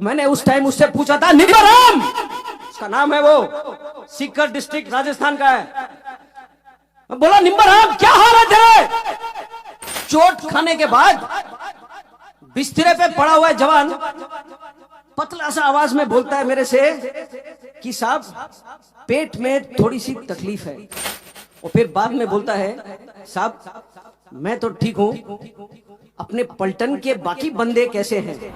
मैंने उस टाइम उससे पूछा था, निम्बराम उसका नाम है, वो सीकर डिस्ट्रिक्ट राजस्थान का है। मैं बोला, निम्बराम क्या हालत है? चोट खाने के बाद बिस्तरे पे पड़ा हुआ है जवान, पतला सा आवाज में बोलता है मेरे से कि साहब पेट में थोड़ी सी तकलीफ है। और फिर बाद में बोलता है, साहब मैं तो ठीक हूं, अपने पलटन के बाकी बंदे कैसे हैं?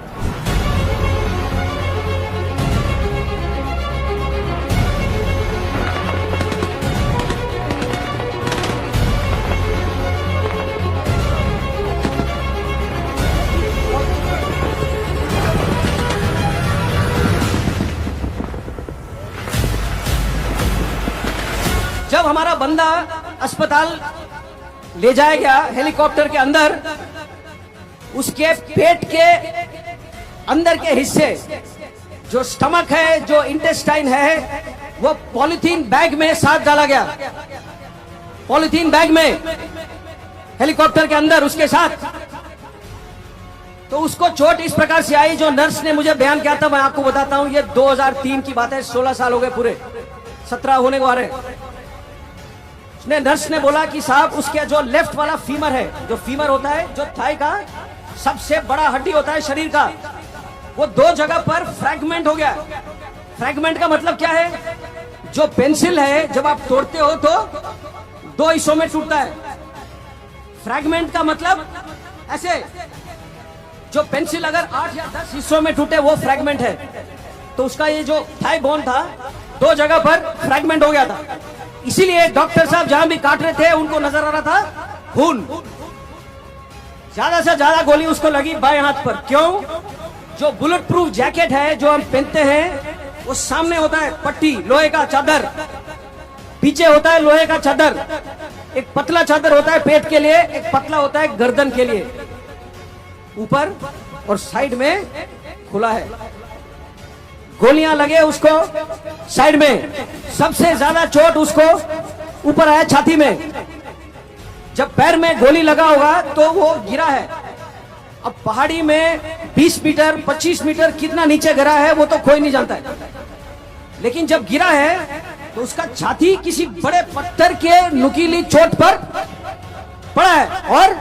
जब हमारा बंदा अस्पताल ले जाया गया हेलीकॉप्टर के अंदर, उसके पेट के अंदर के हिस्से, जो स्टमक है, जो इंटेस्टाइन है, वो पॉलीथीन बैग में साथ डाला गया। पॉलीथीन बैग में हेलीकॉप्टर के अंदर उसके साथ। तो उसको चोट इस प्रकार से आई, जो नर्स ने मुझे बयान किया था, मैं आपको बताता हूं। ये 2003 की बात है, 16 साल हो गए पूरे, 17 होने को आ रहे। उसने नर्स ने बोला कि साहब उसके जो लेफ्ट वाला फीमर है, जो फीमर होता है, जो थाई का सबसे बड़ा हड्डी होता है शरीर का, वो 2 जगह पर फ्रैगमेंट हो गया। फ्रैगमेंट का मतलब क्या है? जो पेंसिल है जब आप तोड़ते हो तो 2 हिस्सों में टूटता है। फ्रैगमेंट का मतलब ऐसे, जो पेंसिल अगर 8 या 10 हिस्सों में टूटे वो फ्रैगमेंट है। तो उसका ये जो थाई बोन था, 2 जगह पर फ्रैगमेंट हो गया था। इसीलिए डॉक्टर साहब जहां भी काट रहे थे उनको नजर आ रहा था खून। ज्यादा से ज्यादा गोली उसको लगी बाएं हाथ पर। क्यों? जो बुलेट प्रूफ जैकेट है जो हम पहनते हैं, वो सामने होता है पट्टी, लोहे का चादर, पीछे होता है लोहे का चादर। एक पतला चादर होता है पेट के लिए, एक पतला होता है गर्दन के लिए। ऊपर और साइड में खुला है। गोलियां लगे उसको साइड में। सबसे ज्यादा चोट उसको ऊपर आया छाती में। जब पैर में गोली लगा होगा तो वो गिरा है। अब पहाड़ी में 20 मीटर 25 मीटर कितना नीचे गिरा है वो तो कोई नहीं जानता है, लेकिन जब गिरा है तो उसका छाती किसी बड़े पत्थर के नुकीली चोट पर पड़ा है और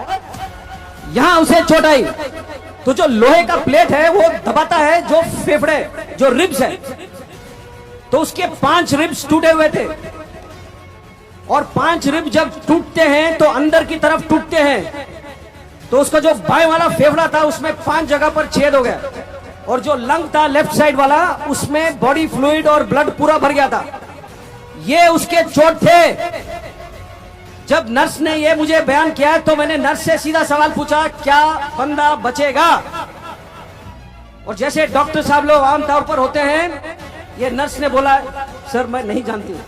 यहां उसे चोट आई। तो जो लोहे का प्लेट है वो दबाता है जो फेफड़े, जो रिब्स है। तो उसके 5 रिब्स टूटे हुए थे, और 5 रिब जब टूटते हैं तो अंदर की तरफ टूटते हैं। तो उसका जो बाएं वाला फेफड़ा था उसमें 5 जगह पर छेद हो गया, और जो लंग था लेफ्ट साइड वाला, उसमें बॉडी फ्लूइड और ब्लड पूरा भर गया था। ये उसके चोट थे। जब नर्स ने ये मुझे बयान किया तो मैंने नर्स से सीधा सवाल पूछा, क्या बंदा बचेगा? और जैसे डॉक्टर साहब लोग आमतौर पर होते हैं, ये नर्स ने बोला, सर मैं नहीं जानती हूं।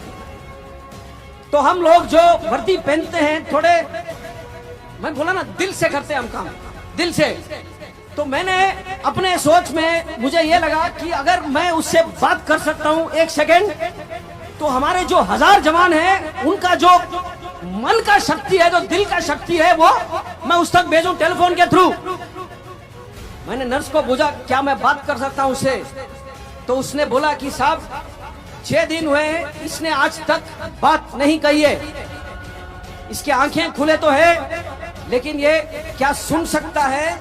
तो हम लोग जो वर्दी पहनते हैं, थोड़े, मैं बोला ना, दिल से करते हैं हम काम, दिल से। तो मैंने अपने सोच में मुझे ये लगा कि अगर मैं उससे बात कर सकता हूं 1 सेकेंड, तो हमारे जो 1000 जवान हैं उनका जो मन का शक्ति है, जो दिल का शक्ति है, वो मैं उस तक भेजूं टेलीफोन के थ्रू। मैंने नर्स को पूछा, क्या मैं बात कर सकता हूं उससे? तो उसने बोला कि साहब 6 दिन हुए हैं, इसने आज तक बात नहीं कही है। इसकी आंखें खुले तो है, लेकिन ये क्या सुन सकता है,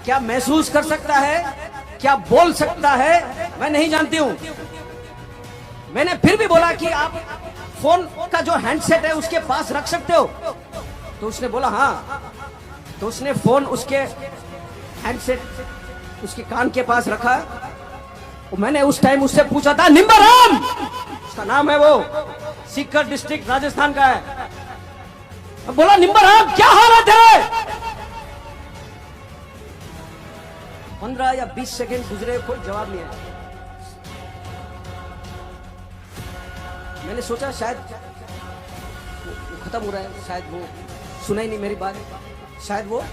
क्या महसूस कर सकता है, क्या बोल सकता है, मैं नहीं जानती हूं। मैंने फिर भी बोला कि आप फोन का जो हैंडसेट है उसके पास रख सकते हो? तो उसने बोला हाँ। तो उसने फोन उसके हैंडसेट उसके कान के पास रखा। और मैंने उस टाइम उससे पूछा था, निम्बराम उसका नाम है, वो सीकर डिस्ट्रिक्ट राजस्थान का है। बोला, निम्बराम क्या हालत है? 15 या 20 सेकेंड गुजरे, कोई जवाब नहीं आया। मैंने सोचा शायद वो खत्म हो रहा है, शायद वो सुना ही नहीं मेरी बात, शायद वो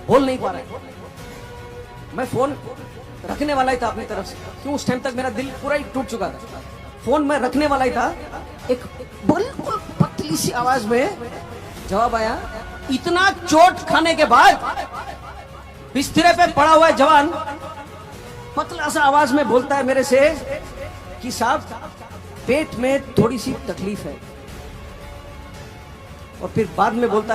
बोल नहीं पा रहा है। मैं फोन रखने वाला ही था अपनी तरफ से, क्यों उस टाइम तक मेरा दिल पूरा ही टूट चुका था। फोन मैं रखने वाला ही था। एक बिल्कुल पतली सी आवाज में जवाब आया, इतना चोट खाने के बाद बिस्तरे पे पड़ा हुआ है जवान, पतला सा आवाज में बोलता है मेरे से कि साहब पेट में थोड़ी सी तकलीफ है, और फिर बाद में बोलता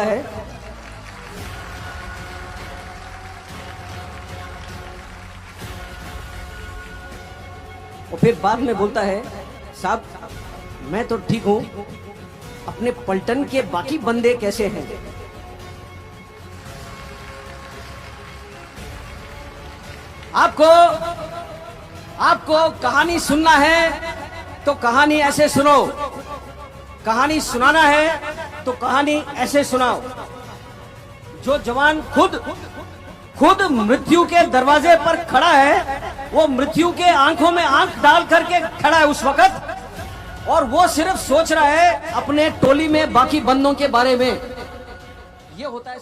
है साहब मैं तो ठीक हूं, अपने पलटन के बाकी बंदे कैसे हैं? आपको कहानी सुनना है तो कहानी ऐसे सुनो, कहानी सुनाना है तो कहानी ऐसे सुनाओ। जो जवान खुद मृत्यु के दरवाजे पर खड़ा है, वो मृत्यु के आंखों में आंख डाल करके खड़ा है उस वक्त, और वो सिर्फ सोच रहा है अपने टोली में बाकी बंदों के बारे में। ये होता है